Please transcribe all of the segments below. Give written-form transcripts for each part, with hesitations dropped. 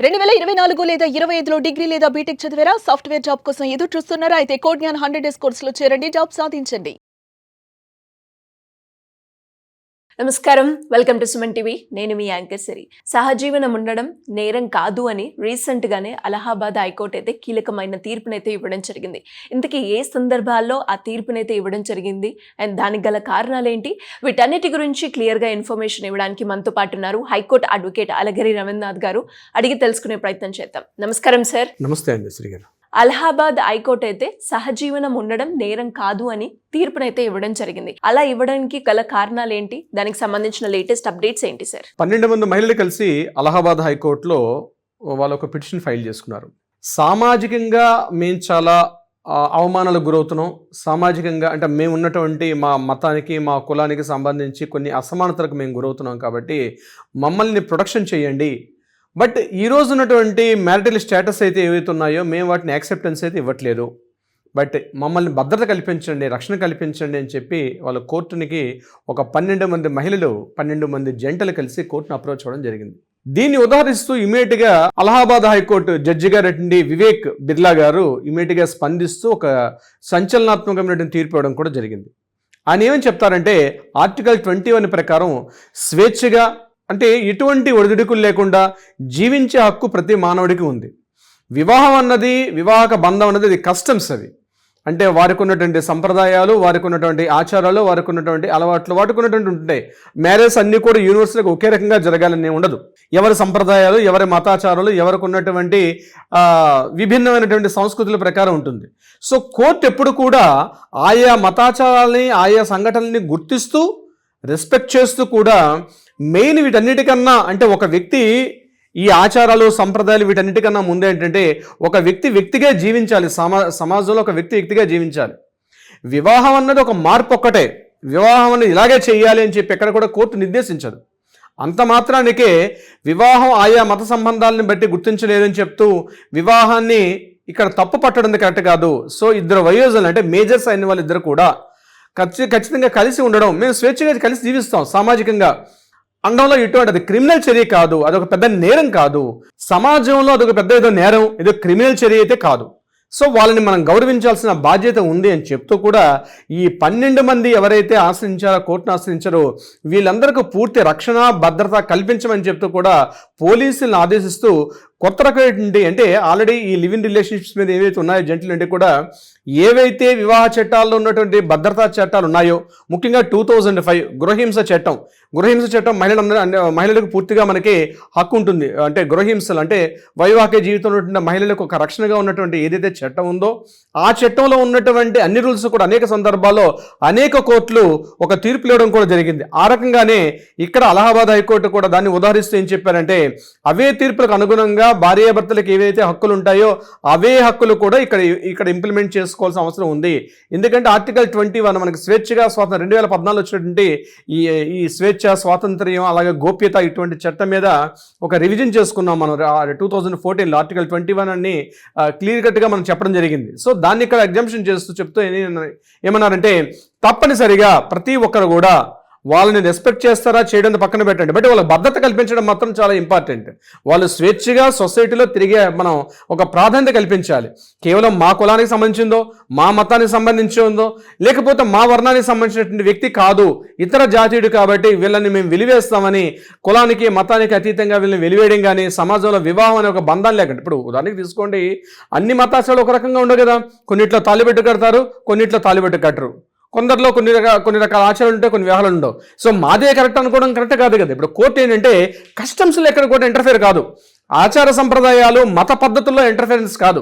2024 లేదా 25లో డిగ్రీ లేదా బీటెక్ చదివారా? సాఫ్ట్‌వేర్ జాబ్ కోసం ఎదురు చూస్తున్నారా? అయితే కోడ్ జ్ఞాన్ 100 డేస్ కోర్సులో చేరండి, జాబ్ సాధించండి. నమస్కారం, వెల్కమ్ టు సుమన్ టీవీ. నేను మీ యాంకర్ సిరి. సహజీవనం ఉండడం నేరం కాదు అని రీసెంట్ గానే అలహాబాద్ హైకోర్టు అయితే కీలకమైన తీర్పునైతే ఇవ్వడం జరిగింది. ఇంతకీ ఏ సందర్భాల్లో ఆ తీర్పునైతే ఇవ్వడం జరిగింది అండ్ దానికి గల కారణాలు ఏంటి, వీటన్నిటి గురించి క్లియర్ గా ఇన్ఫర్మేషన్ ఇవ్వడానికి మనతో పాటు ఉన్నారు హైకోర్టు అడ్వకేట్ అలగిరి రవీంద్రనాథ్ గారు. అడిగి తెలుసుకునే ప్రయత్నం చేద్దాం. నమస్కారం సార్. నమస్తే అండి శ్రీ గారు. అలహాబాద్ హైకోర్టు అయితే సహజీవనం ఉండడం నేరం కాదు అని తీర్పునైతే ఇవ్వడం జరిగింది. అలా ఇవ్వడానికి గల కారణాలు ఏంటి, దానికి సంబంధించిన లేటెస్ట్ అప్డేట్స్ ఏంటి సార్? 12 మంది మహిళలు కలిసి అలహాబాద్ హైకోర్టులో వాళ్ళు ఒక పిటిషన్ ఫైల్ చేసుకున్నారు. సామాజికంగా మేము చాలా అవమానాలకు గురవుతున్నాం. సామాజికంగా అంటే మేము ఉన్నటువంటి మా మతానికి మా కులానికి సంబంధించి కొన్ని అసమానతలకు మేము గురవుతున్నాం కాబట్టి మమ్మల్ని ప్రొటెక్షన్ చేయండి. బట్ ఈరోజు ఉన్నటువంటి మ్యారిటల్ స్టేటస్ అయితే ఏవైతే ఉన్నాయో మేము వాటిని యాక్సెప్టెన్స్ అయితే ఇవ్వట్లేదు. బట్ మమ్మల్ని భద్రత కల్పించండి, రక్షణ కల్పించండి అని చెప్పి వాళ్ళ కోర్టునికి ఒక 12 మంది మహిళలు 12 మంది జంటలు కలిసి కోర్టును అప్రోచ్ అవ్వడం జరిగింది. దీన్ని ఉదాహరిస్తూ ఇమీడియట్గా అలహాబాద్ హైకోర్టు జడ్జి గారు వివేక్ బిర్లా గారు ఇమీడియట్గా స్పందిస్తూ ఒక సంచలనాత్మకమైనటువంటి తీర్పు ఇవ్వడం కూడా జరిగింది. ఆయన ఏమని చెప్తారంటే, ఆర్టికల్ 21 ప్రకారం స్వేచ్ఛగా అంటే ఎటువంటి ఒడిదుడుకులు లేకుండా జీవించే హక్కు ప్రతి మానవుడికి ఉంది. వివాహం అన్నది, వివాహక బంధం అన్నది అది కస్టమ్స్. అవి అంటే వారికి ఉన్నటువంటి సంప్రదాయాలు, వారికి ఉన్నటువంటి ఆచారాలు, వారికి ఉన్నటువంటి అలవాట్లు, వాటికి ఉన్నటువంటి ఉంటాయి. మ్యారేజ్ అన్నీ కూడా యూనివర్సల్గా ఒకే రకంగా జరగాలని ఉండదు. ఎవరి సంప్రదాయాలు, ఎవరి మతాచారాలు, ఎవరికి ఉన్నటువంటి విభిన్నమైనటువంటి సంస్కృతుల ప్రకారం ఉంటుంది. సో కోర్టు ఎప్పుడు కూడా ఆయా మతాచారాలని, ఆయా సంఘటనల్ని గుర్తిస్తూ రెస్పెక్ట్ చేస్తూ కూడా మెయిన్ వీటన్నిటికన్నా అంటే ఒక వ్యక్తి ఈ ఆచారాలు, సంప్రదాయాలు వీటన్నిటికన్నా ముందు ఏంటంటే ఒక వ్యక్తిగా జీవించాలి. సమాజంలో ఒక వ్యక్తిగా జీవించాలి. వివాహం అన్నది ఒక మార్పు ఒక్కటే. వివాహం అన్నది ఇలాగే చేయాలి అని చెప్పి ఎక్కడ కూడా కోర్టు నిర్దేశించదు. అంత మాత్రానికే వివాహం ఆయా మత సంబంధాలను బట్టి గుర్తించలేదని చెప్తూ వివాహాన్ని ఇక్కడ తప్పు పట్టడం కరెక్ట్ కాదు. సో ఇద్దరు వయోజనులు అంటే మేజర్స్ అయిన వాళ్ళిద్దరు కూడా ఖచ్చితంగా కలిసి ఉండడం, మేము స్వేచ్ఛగా కలిసి జీవిస్తాం సామాజికంగా అండంలో ఇటువంటి అది క్రిమినల్ చర్య కాదు, అదొక పెద్ద నేరం కాదు. సమాజంలో అదొక పెద్ద ఏదో నేరం, ఏదో క్రిమినల్ చర్య అయితే కాదు. సో వాళ్ళని మనం గౌరవించాల్సిన బాధ్యత ఉంది అని చెప్తూ కూడా ఈ 12 మంది ఎవరైతే ఆశ్రయించారో, కోర్టును ఆశ్రయించారో వీళ్ళందరికీ పూర్తి రక్షణ, భద్రత కల్పించమని చెప్తూ కూడా పోలీసులను ఆదేశిస్తూ కొత్త రకమైనటువంటి అంటే ఆల్రెడీ ఈ లివ్ ఇన్ రిలేషన్షిప్స్ మీద ఏవైతే ఉన్నాయో జంటలు అంటే కూడా ఏవైతే వివాహ చట్టాల్లో ఉన్నటువంటి భద్రతా చట్టాలు ఉన్నాయో, ముఖ్యంగా 2005 గృహహింస చట్టం మహిళలకు పూర్తిగా మనకి హక్కు ఉంటుంది. అంటే గృహహింసలు అంటే వైవాహిక జీవితంలో ఉన్న మహిళలకు ఒక రక్షణగా ఉన్నటువంటి ఏదైతే చట్టం ఉందో ఆ చట్టంలో ఉన్నటువంటి అన్ని రూల్స్ కూడా అనేక సందర్భాల్లో అనేక కోర్టులు ఒక తీర్పులు ఇవ్వడం కూడా జరిగింది. ఆ రకంగానే ఇక్కడ అలహాబాద్ హైకోర్టు కూడా దాన్ని ఉదాహరిస్తూ ఏం చెప్పారంటే, అవే తీర్పులకు అనుగుణంగా భార్యాభర్తలకు ఏవైతే హక్కులు ఉంటాయో అవే హక్కులు కూడా ఇక్కడ ఇంప్లిమెంట్ చేసుకోవాల్సిన అవసరం ఉంది. ఎందుకంటే ఆర్టికల్ 21 మనకి స్వేచ్ఛగా 2014 వచ్చినటువంటి ఈ స్వేచ్ఛ, స్వాతంత్ర్యం, అలాగే గోప్యత ఇటువంటి చట్టం మీద ఒక రివిజన్ చేసుకున్నాం మనం 2014లో. ఆర్టికల్ 21 అన్ని క్లియర్ కట్గా మనం చెప్పడం జరిగింది. సో దాన్ని ఇక్కడ ఎగ్జామ్షన్ చెప్తూ ఏమన్నారంటే, తప్పనిసరిగా ప్రతి ఒక్కరు కూడా వాళ్ళని రెస్పెక్ట్ చేస్తారా చేయడం పక్కన పెట్టండి, బట్ వాళ్ళకి భద్రత కల్పించడం మాత్రం చాలా ఇంపార్టెంట్. వాళ్ళు స్వేచ్ఛగా సొసైటీలో తిరిగే మనం ఒక ప్రాధాన్యత కల్పించాలి. కేవలం మా కులానికి సంబంధించిందో, మా మతానికి సంబంధించి ఉందో, లేకపోతే మా వర్ణానికి సంబంధించినటువంటి వ్యక్తి కాదు, ఇతర జాతీయుడు కాబట్టి వీళ్ళని మేము వెలివేస్తామని కులానికి, మతానికి అతీతంగా వీళ్ళని వెలివేయడం కానీ, సమాజంలో వివాహం అనే ఒక బంధం లేకుండా. ఇప్పుడు ఉదాహరణకి తీసుకోండి, అన్ని మతాచారాలు ఒక రకంగా ఉండవు కదా. కొన్నిట్లో తాళిబెట్టు కడతారు, కొన్నిట్లో తాళిబెట్టు కట్టరు. కొందరిలో కొన్ని రకాల ఆచారాలు ఉంటాయి, కొన్ని వ్యవహారాలు ఉండవు. సో మాదే కరెక్ట్ అనుకోవడం కరెక్ట్ కాదు కదా. ఇప్పుడు కోర్టు ఏంటంటే కస్టమ్స్లో ఎక్కడ కూడా ఇంటర్ఫేర్ కాదు, ఆచార సంప్రదాయాలు, మత పద్ధతుల్లో ఇంటర్ఫేరెన్స్ కాదు.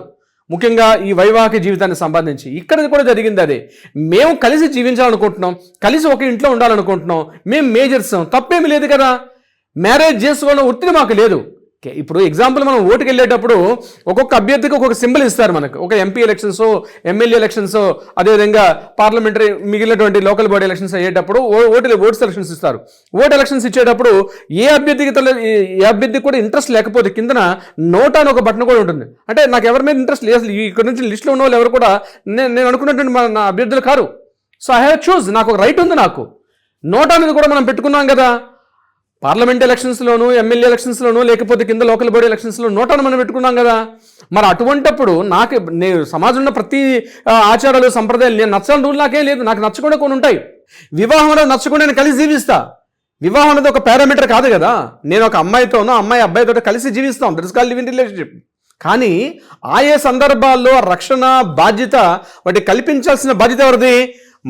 ముఖ్యంగా ఈ వైవాహిక జీవితానికి సంబంధించి ఇక్కడ కూడా జరిగింది అదే. మేము కలిసి జీవించాలనుకుంటున్నాం, కలిసి ఒక ఇంట్లో ఉండాలనుకుంటున్నాం, మేము మేజర్స్, తప్పేమి లేదు కదా. మ్యారేజ్ చేసుకోవడం ఒత్తిడి మాకు లేదు. ఇప్పుడు ఎగ్జాంపుల్ మనం ఓటుకి వెళ్ళేటప్పుడు ఒక్కొక్క అభ్యర్థికి ఒక్కొక్క సింబల్ ఇస్తారు మనకు. ఒక ఎంపీ ఎలక్షన్స్, ఎమ్మెల్యే ఎలక్షన్స్, అదేవిధంగా పార్లమెంటరీ మిగిలినటువంటి లోకల్ బాడీ ఎలక్షన్స్ అయ్యేటప్పుడు ఓట్స్ ఎలక్షన్స్ ఇస్తారు. ఓట్ ఎలక్షన్స్ ఇచ్చేటప్పుడు ఏ అభ్యర్థికి కూడా ఇంట్రెస్ట్ లేకపోతే కిందన నోట్ అని ఒక బటన్ కూడా ఉంటుంది. అంటే నాకు ఎవరి మీద ఇంట్రెస్ట్ లేదు, ఇక్కడ నుంచి లిస్టులో ఉన్న వాళ్ళు ఎవరు కూడా నేను అనుకున్నటువంటి నా అభ్యర్థులు car. So I have choose, నాకు ఒక రైట్ ఉంది. నాకు నోట్ అనేది కూడా మనం పెట్టుకున్నాం కదా. పార్లమెంట్ ఎలక్షన్స్లోను, ఎమ్మెల్యే ఎలక్షన్స్లోను, లేకపోతే కింద లోకల్ బాడీ ఎలక్షన్స్లో నోటాను మనం పెట్టుకున్నాం కదా. మరి అటువంటప్పుడు నేను సమాజంలో ప్రతి ఆచారాలు సంప్రదాయాలు నేను నచ్చని రూల్ నాకేం లేదు, నాకు నచ్చకుండా కొన్ని ఉంటాయి. వివాహంలో నచ్చకుండా నేను కలిసి జీవిస్తా. వివాహం అనేది ఒక పారామీటర్ కాదు కదా. నేను ఒక అమ్మాయితోనో అమ్మాయి అబ్బాయితో కలిసి జీవిస్తాం, that is called live in relationship. కానీ ఆయా సందర్భాల్లో రక్షణ బాధ్యత వాటి కల్పించాల్సిన బాధ్యత ఎవరిది?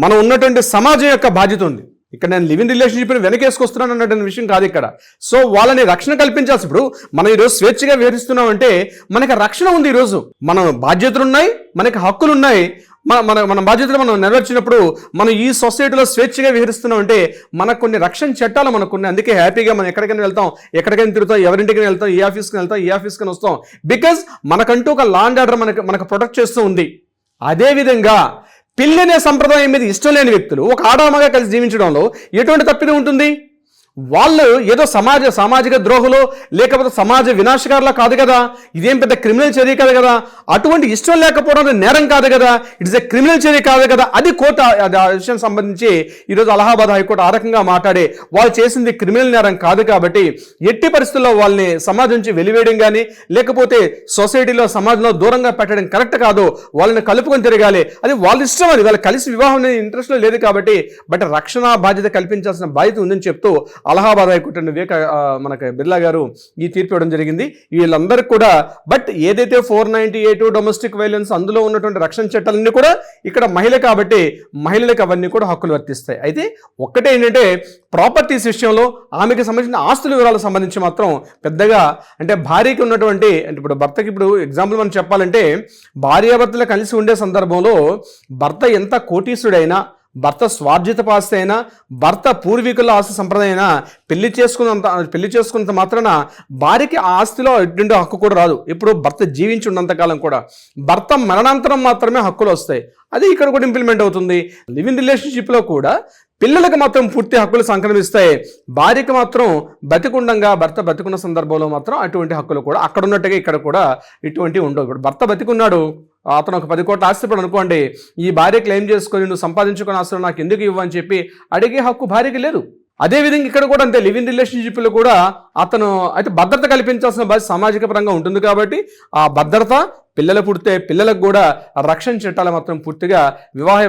మనం ఉన్నటువంటి సమాజం యొక్క బాధ్యత ఉంది. ఇక్కడ నేను లివ్ ఇన్ రిలేషన్షిప్ని వెనకేసుకొస్తున్నాను అన్నటువంటి విషయం కాదు ఇక్కడ. సో వాళ్ళని రక్షణ కల్పించాల్సి, ఇప్పుడు మనం ఈరోజు స్వేచ్ఛగా విహరిస్తున్నామంటే మనకి రక్షణ ఉంది. ఈరోజు మన బాధ్యతలు ఉన్నాయి, మనకి హక్కులు ఉన్నాయి. మన బాధ్యతలు మనం నెరవేర్చినప్పుడు మనం ఈ సొసైటీలో స్వేచ్ఛగా విహరిస్తున్నాం అంటే మనకు కొన్ని రక్షణ చట్టాలు మనకున్నాయి. అందుకే హ్యాపీగా మనం ఎక్కడికైనా వెళ్తాం, ఎక్కడికైనా తిరుగుతాం, ఎవరింటికి వెళ్తాం, ఈ ఆఫీస్కి వెళ్తాం, ఈ ఆఫీస్కి వస్తాం. బికాజ్ మనకంటూ ఒక లా అండ్ ఆర్డర్ మనకు ప్రొటెక్ట్ చేస్తూ ఉంది. అదేవిధంగా పెళ్ళనే సంప్రదాయం మీద ఇష్టం లేని వ్యక్తులు ఒక ఆడామగా కలిసి జీవించడంలో ఎటువంటి తప్పిదం ఉంటుంది? వాళ్ళు ఏదో సామాజిక ద్రోహులు లేకపోతే సమాజ వినాశకారులా కాదు కదా. ఇదేం పెద్ద క్రిమినల్ చర్య కాదు కదా. అటువంటి ఇష్టం లేకపోవడం నేరం కాదు కదా, ఇట్స్ ఎ క్రిమినల్ చర్య కాదు కదా. అది కోర్టు ఆ విషయం సంబంధించి ఈరోజు అలహాబాద్ హైకోర్టు ఆ రకంగా మాట్లాడే వాళ్ళు చేసింది క్రిమినల్ నేరం కాదు కాబట్టి ఎట్టి పరిస్థితుల్లో వాళ్ళని సమాజం నుంచి వెలివేయడం కానీ లేకపోతే సొసైటీలో సమాజంలో దూరంగా పెట్టడం కరెక్ట్ కాదు. వాళ్ళని కలుపుకొని తిరగాలి, అది వాళ్ళ ఇష్టం. అది వాళ్ళు కలిసి వివాహం అనేది ఇంట్రెస్ట్లో లేదు కాబట్టి బట్ రక్షణ బాధ్యత కల్పించాల్సిన బాధ్యత ఉందని చెప్తూ అలహాబాద్ హైకోర్టు మనకి బిర్లా గారు ఈ తీర్పు ఇవ్వడం జరిగింది. వీళ్ళందరికీ కూడా బట్ ఏదైతే 498 డొమెస్టిక్ వైలెన్స్ అందులో ఉన్నటువంటి రక్షణ చట్టాలన్నీ కూడా ఇక్కడ మహిళ కాబట్టి మహిళలకు అవన్నీ కూడా హక్కులు వర్తిస్తాయి. అయితే ఒక్కటే ఏంటంటే ప్రాపర్టీస్ విషయంలో ఆమెకి సంబంధించిన ఆస్తుల వివరాలకు సంబంధించి మాత్రం పెద్దగా అంటే భార్యకి ఉన్నటువంటి అంటే ఇప్పుడు భర్తకి ఇప్పుడు ఎగ్జాంపుల్ మనం చెప్పాలంటే భార్యాభర్తలు కలిసి ఉండే సందర్భంలో భర్త ఎంత కోటీసుడైనా, భర్త స్వార్జిత ఆస్తి అయినా, భర్త పూర్వీకుల ఆస్తి సంప్రదాయం అయినా పెళ్లి చేసుకున్నంత మాత్రాన భార్యకి ఆ ఆస్తిలో ఎటువంటి హక్కు కూడా రాదు. ఇప్పుడు భర్త జీవించి ఉన్నంతకాలం కూడా భర్త మరణాంతరం మాత్రమే హక్కులు వస్తాయి. అది ఇక్కడ కూడా ఇంప్లిమెంట్ అవుతుంది. లివ్ ఇన్ రిలేషన్షిప్లో కూడా పిల్లలకు మాత్రం పూర్తి హక్కులు సంక్రమిస్తాయి. భార్యకి మాత్రం భర్త బతికున్న సందర్భంలో మాత్రం అటువంటి హక్కులు కూడా అక్కడ ఉన్నట్టుగా ఇక్కడ కూడా ఇటువంటివి ఉండవు. ఇప్పుడు భర్త బతికున్నాడు, అతను ఒక 10 కోట్ల ఆస్తిపడు అనుకోండి, ఈ భార్య క్లెయిమ్ చేసుకొని నువ్వు సంపాదించుకున్న ఆస్తులు నాకు ఎందుకు ఇవ్వని చెప్పి అడిగే హక్కు భార్యకి లేదు. అదేవిధంగా ఇక్కడ కూడా అంతే. లివ్ ఇన్ రిలేషన్షిప్లో కూడా అతను అయితే భద్రత కల్పించాల్సిన బాధ్యత సామాజిక పరంగా ఉంటుంది కాబట్టి ఆ భద్రత పిల్లలు పుడితే పిల్లలకు కూడా రక్షణ చట్టాలు మాత్రం పూర్తిగా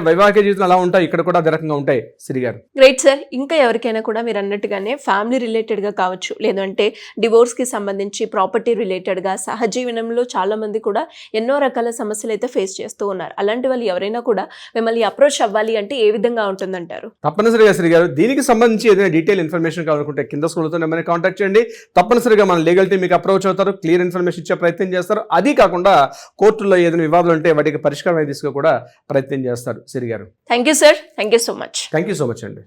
వైవాహిక జీవితం ఎలా ఉంటాయి ఇక్కడ కూడా అదే రకంగా ఉంటాయి. సిరి గారు గ్రేట్ సార్. ఇంకా ఎవరికైనా కూడా మీరు అన్నట్టుగానే ఫ్యామిలీ రిలేటెడ్గా కావచ్చు, లేదంటే డివోర్స్కి సంబంధించి ప్రాపర్టీ రిలేటెడ్గా సహజీవనంలో చాలా మంది కూడా ఎన్నో రకాల సమస్యలు అయితే ఫేస్ చేస్తూ ఉన్నారు. అలాంటి వాళ్ళు ఎవరైనా కూడా మిమ్మల్ని అప్రోచ్ అవ్వాలి అంటే ఏ విధంగా ఉంటుందంటారు? తప్పనిసరిగా శ్రీ గారు దీనికి సంబంధించి ఏదైనా డీటెయిల్ ఇన్ఫర్మేషన్ కావాలనుకుంటే కింద స్కూల్తో నెంబర్ని కాంటాక్ట్ చేయండి. తప్పనిసరిగా మన లీగల్ టీం మీకు అప్రోచ్ అవుతారు, క్లియర్ ఇన్ఫర్మేషన్ ఇచ్చే ప్రయత్నం చేస్తారు. అది కాకుండా కోర్టులో ఏదైనా వివాదాలు ఉంటే వాటికి పరిష్కారం తీసుకో కూడా ప్రయత్నం చేస్తారు. సిరి గారు thank you sir. Thank you so much. Thank you so much అండి.